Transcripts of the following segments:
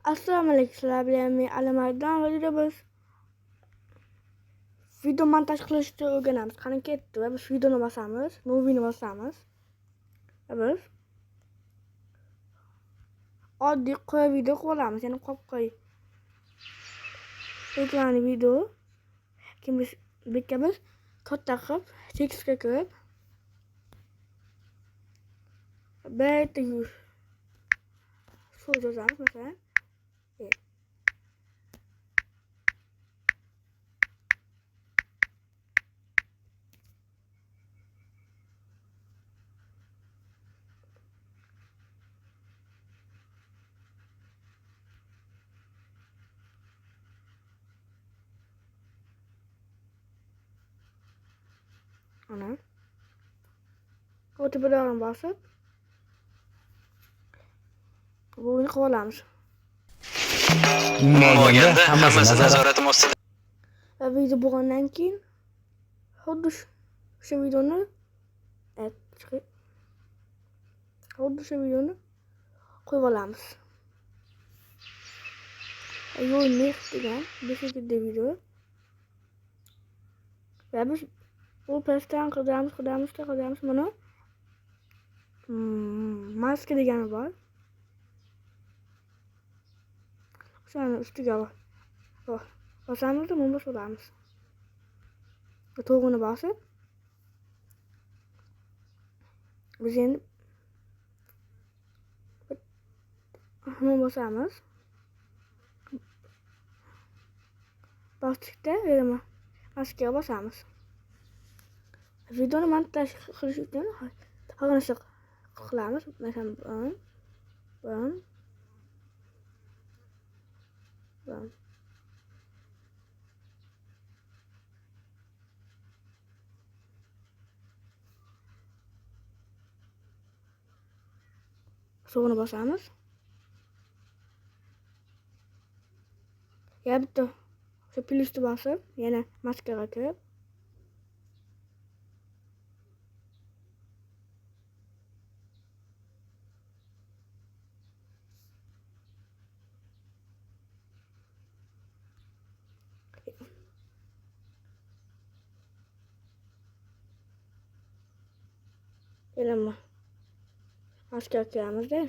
Assalomu alaykum, sizlar bilan men Alimardon. Hozirda biz video montaj qilishni o'rganamiz. Qani ketdi va biz videoni bosamiz, movini bosamiz. Va biz oddiy qo'y video qilib olamiz, ya'ni qo'y. Ekrani video biz katta qilib tekstga kirib bitta so'z yozamiz, masalan. Ana. O'tibidan bosib buni qilib olamiz. Bo'lganda hammasi nazoratim ostida. Va video bo'lgandan keyin xuddi o'sha videoni qo'yib olamiz. Yo'l next degan beshikli video. Va biz bu pastdan qilamiz buni. Maska degani bor. O'shani ustiga bosamiz, buni bosamiz. To'g'rini bosib biz endi buni bosamiz. Bostikda maskaga bosamiz. Videoni montaj qilish uchun har narsa qilamiz. Masalan, bun. So'g'ini bosamiz. Ya bitta o'sha plyusni bosib, yana maskaga kirib yana maskaga kiramizda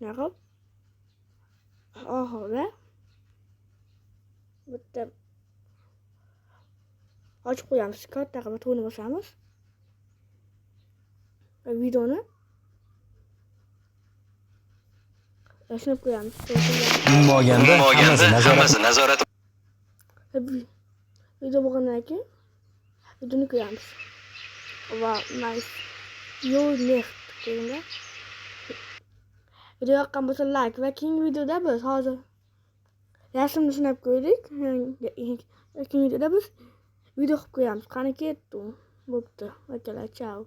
naqib oxirida bitta ochib qo'yamiz. Katta qilib to'g'rini bosamiz. Va videoni yashnab qo'yamiz. Bo'lganda hammasi nazoratim. Video bo'lgandan keyin videoni qo'yamiz. Va nice. Yo'l next deganlar. Video yoqqan bo'lsa like va keyingi videoda biz hozir rasmni sinab ko'rdik. Keyingi videoda biz video qilib qo'yamiz. Qani ketdi. Bo'pti. Akalar, chao.